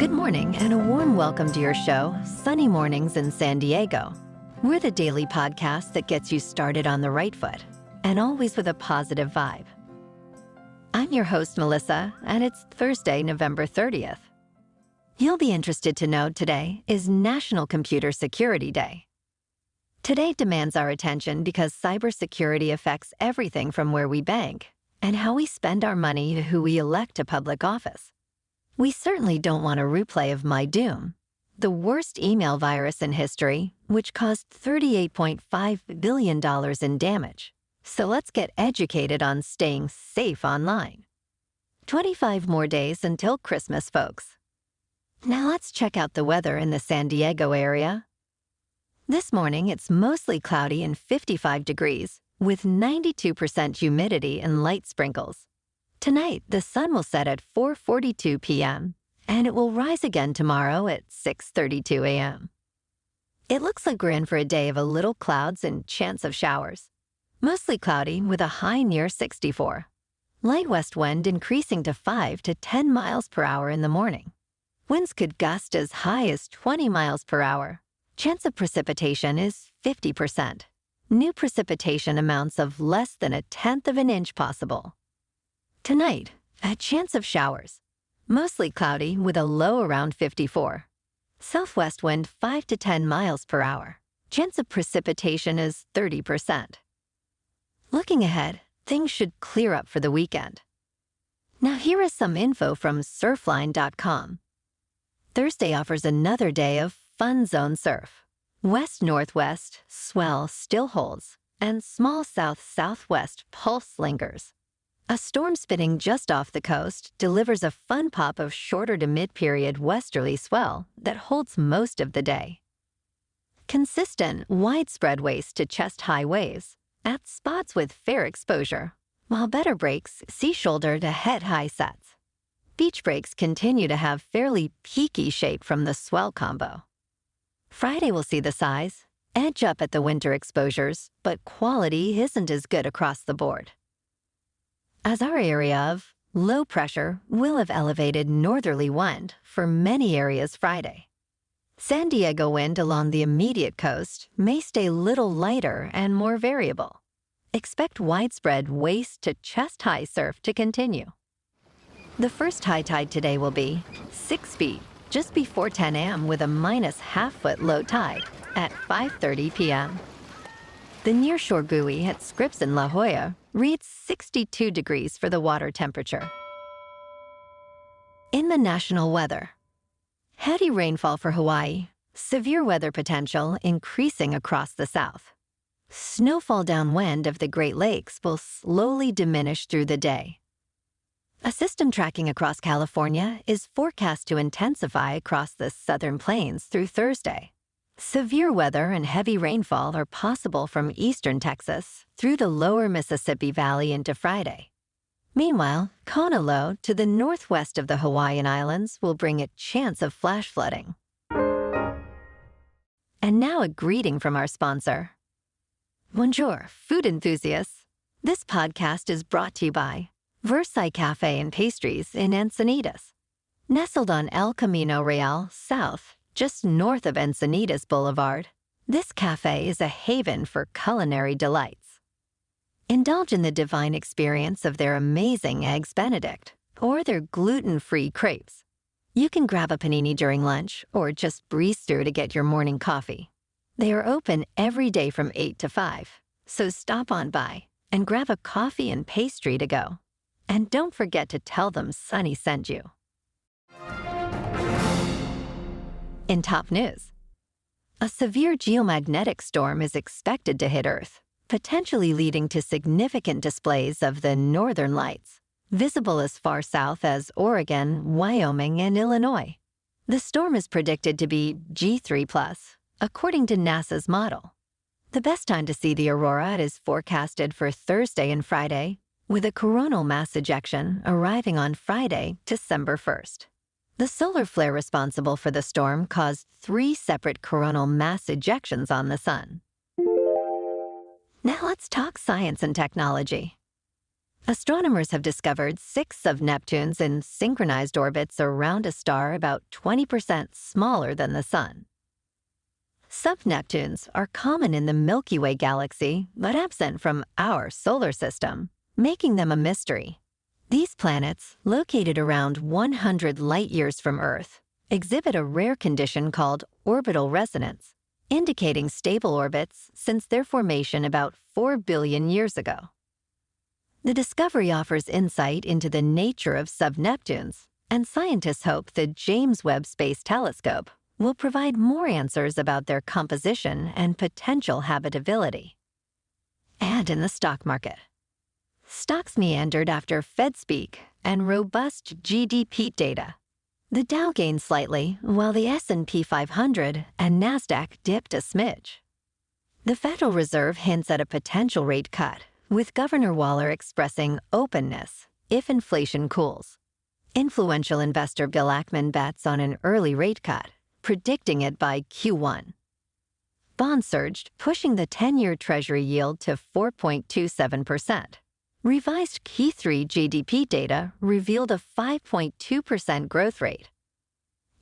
Good morning and a warm welcome to your show, Sunny Mornings in San Diego. We're the daily podcast that gets you started on the right foot and always with a positive vibe. I'm your host, Melissa, and it's Thursday, November 30th. You'll be interested to know today is National Computer Security Day. Today demands our attention because cybersecurity affects everything from where we bank and how we spend our money to who we elect to public office. We certainly don't want a replay of MyDoom, the worst email virus in history, which caused $38.5 billion in damage. So let's get educated on staying safe online. 25 more days until Christmas, folks. Now let's check out the weather in the San Diego area. This morning, it's mostly cloudy and 55 degrees, with 92% humidity and light sprinkles. Tonight, the sun will set at 4:42 p.m., and it will rise again tomorrow at 6:32 a.m. It looks like we're in for a day of a little clouds and chance of showers. Mostly cloudy with a high near 64. Light west wind increasing to 5 to 10 miles per hour in the morning. Winds could gust as high as 20 miles per hour. Chance of precipitation is 50%. New precipitation amounts of less than 1/10 of an inch possible. Tonight, a chance of showers. Mostly cloudy with a low around 54. Southwest wind 5 to 10 miles per hour. Chance of precipitation is 30%. Looking ahead, things should clear up for the weekend. Now here is some info from surfline.com. Thursday offers another day of fun zone surf. West-northwest swell still holds, and small south-southwest pulse lingers. A storm spinning just off the coast delivers a fun pop of shorter to mid-period westerly swell that holds most of the day. Consistent, widespread waist to chest-high waves at spots with fair exposure, while better breaks see shoulder to head-high sets. Beach breaks continue to have fairly peaky shape from the swell combo. Friday will see the size edge up at the winter exposures, but quality isn't as good across the board. As our area of low pressure will have elevated northerly wind for many areas Friday. San Diego wind along the immediate coast may stay little lighter and more variable. Expect widespread waist to chest-high surf to continue. The first high tide today will be 6 feet just before 10 a.m. with a -1/2-foot low tide at 5:30 p.m. The nearshore buoy at Scripps in La Jolla reads 62 degrees for the water temperature. In the national weather, heavy rainfall for Hawaii, severe weather potential increasing across the south. Snowfall downwind of the Great Lakes will slowly diminish through the day. A system tracking across California is forecast to intensify across the southern plains through Thursday. Severe weather and heavy rainfall are possible from eastern Texas through the lower Mississippi Valley into Friday. Meanwhile, Kona low to the northwest of the Hawaiian Islands will bring a chance of flash flooding. And now a greeting from our sponsor. Bonjour, food enthusiasts. This podcast is brought to you by Versailles Cafe and Pastries in Encinitas. Nestled on El Camino Real South, just north of Encinitas Boulevard, this cafe is a haven for culinary delights. Indulge in the divine experience of their amazing Eggs Benedict or their gluten-free crepes. You can grab a panini during lunch or just breeze through to get your morning coffee. They are open every day from 8 to 5, so stop on by and grab a coffee and pastry to go. And don't forget to tell them Sunny sent you. In top news, a severe geomagnetic storm is expected to hit Earth, potentially leading to significant displays of the northern lights, visible as far south as Oregon, Wyoming, and Illinois. The storm is predicted to be G3+, according to NASA's model. The best time to see the aurora is forecasted for Thursday and Friday, with a coronal mass ejection arriving on Friday, December 1st. The solar flare responsible for the storm caused 3 separate coronal mass ejections on the sun. Now let's talk science and technology. Astronomers have discovered 6 of Neptune's in synchronized orbits around a star about 20% smaller than the Sun. Sub-Neptunes are common in the Milky Way galaxy, but absent from our solar system, making them a mystery. These planets, located around 100 light-years from Earth, exhibit a rare condition called orbital resonance, indicating stable orbits since their formation about 4 billion years ago. The discovery offers insight into the nature of sub-Neptunes, and scientists hope the James Webb Space Telescope will provide more answers about their composition and potential habitability. And in the stock market, stocks meandered after Fed speak and robust GDP data. The Dow gained slightly, while the S&P 500 and Nasdaq dipped a smidge. The Federal Reserve hints at a potential rate cut, with Governor Waller expressing openness if inflation cools. Influential investor Bill Ackman bets on an early rate cut, predicting it by Q1. Bonds surged, pushing the 10-year Treasury yield to 4.27%. Revised Q3 GDP data revealed a 5.2% growth rate.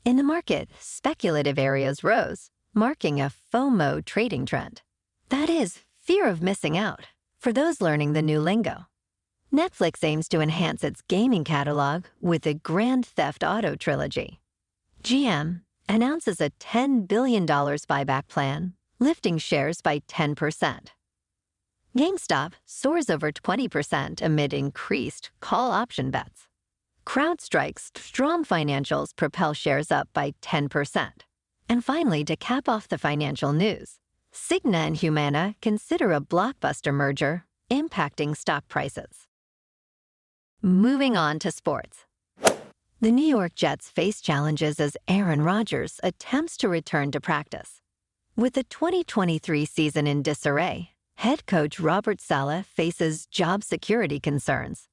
In the market, speculative areas rose, marking a FOMO trading trend. That is, fear of missing out, for those learning the new lingo. Netflix aims to enhance its gaming catalog with the Grand Theft Auto trilogy. GM announces a $10 billion buyback plan, lifting shares by 10%. GameStop soars over 20% amid increased call option bets. CrowdStrike's strong financials propel shares up by 10%. And finally, to cap off the financial news, Cigna and Humana consider a blockbuster merger impacting stock prices. Moving on to sports. The New York Jets face challenges as Aaron Rodgers attempts to return to practice. With the 2023 season in disarray, head coach Robert Saleh faces job security concerns.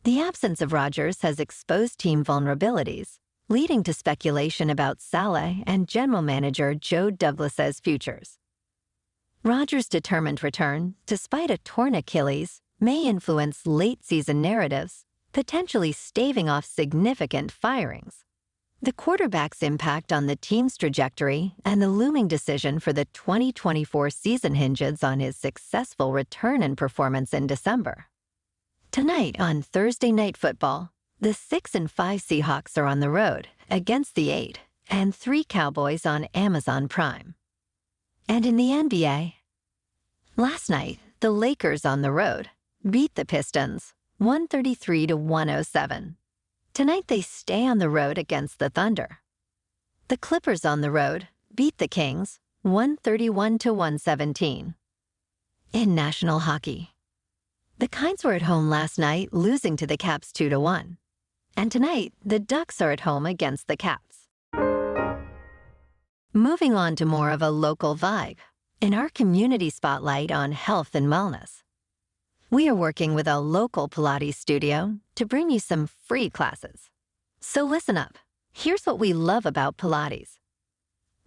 The absence of Rodgers has exposed team vulnerabilities, leading to speculation about Saleh and general manager Joe Douglas's futures. Rodgers' determined return, despite a torn Achilles, may influence late-season narratives, potentially staving off significant firings. The quarterback's impact on the team's trajectory and the looming decision for the 2024 season hinges on his successful return and performance in December. Tonight on Thursday Night Football, the 6-5 Seahawks are on the road against the 8 and 3 Cowboys on Amazon Prime. And in the NBA, last night, the Lakers on the road beat the Pistons 133-107. Tonight they stay on the road against the Thunder. The Clippers on the road beat the Kings 131-117. In national hockey, the Kinds were at home last night, losing to the Caps 2-1. And tonight, the Ducks are at home against the Caps. Moving on to more of a local vibe, in our community spotlight on health and wellness. We are working with a local Pilates studio to bring you some free classes. So listen up. Here's what we love about Pilates.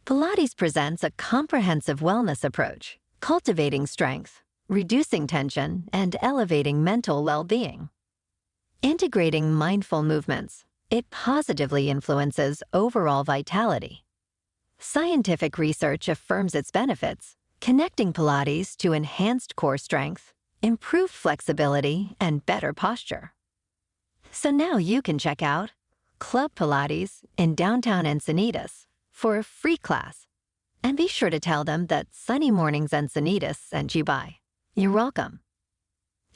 Pilates presents a comprehensive wellness approach, cultivating strength, reducing tension, and elevating mental well-being. Integrating mindful movements, it positively influences overall vitality. Scientific research affirms its benefits, connecting Pilates to enhanced core strength, improved flexibility, and better posture. So now you can check out Club Pilates in downtown Encinitas for a free class. And be sure to tell them that Sunny Mornings Encinitas sent you by. You're welcome.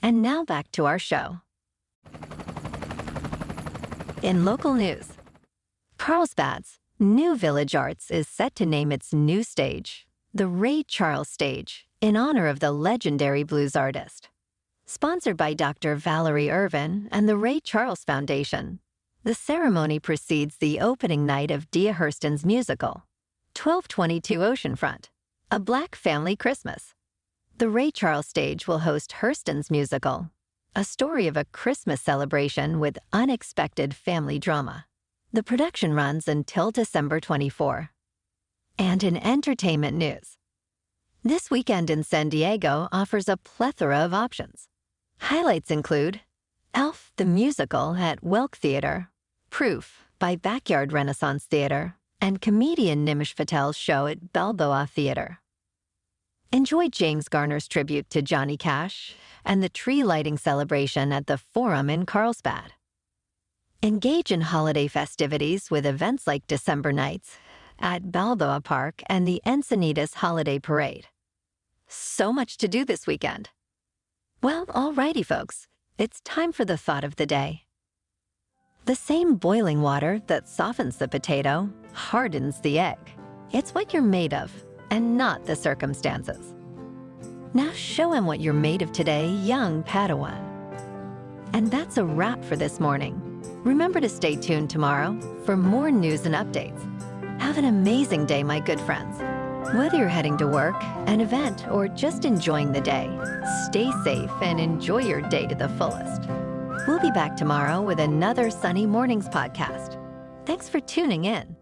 And now back to our show. In local news, Carlsbad's new Village Arts is set to name its new stage the Ray Charles Stage, in honor of the legendary blues artist. Sponsored by Dr. Valerie Irvin and the Ray Charles Foundation, the ceremony precedes the opening night of Dia Hurston's musical, 1222 Oceanfront, A Black Family Christmas. The Ray Charles Stage will host Hurston's musical, a story of a Christmas celebration with unexpected family drama. The production runs until December 24. And in entertainment news, this weekend in San Diego offers a plethora of options. Highlights include Elf the Musical at Welk Theatre, Proof by Backyard Renaissance Theatre, and comedian Nimish Patel's show at Balboa Theatre. Enjoy James Garner's tribute to Johnny Cash and the tree lighting celebration at the Forum in Carlsbad. Engage in holiday festivities with events like December Nights at Balboa Park and the Encinitas Holiday Parade. So much to do this weekend. Well, alrighty, folks. It's time for the thought of the day. The same boiling water that softens the potato hardens the egg. It's what you're made of, and not the circumstances. Now show him what you're made of today, young Padawan. And that's a wrap for this morning. Remember to stay tuned tomorrow for more news and updates. Have an amazing day, my good friends. Whether you're heading to work, an event, or just enjoying the day, stay safe and enjoy your day to the fullest. We'll be back tomorrow with another Sunny Mornings podcast. Thanks for tuning in.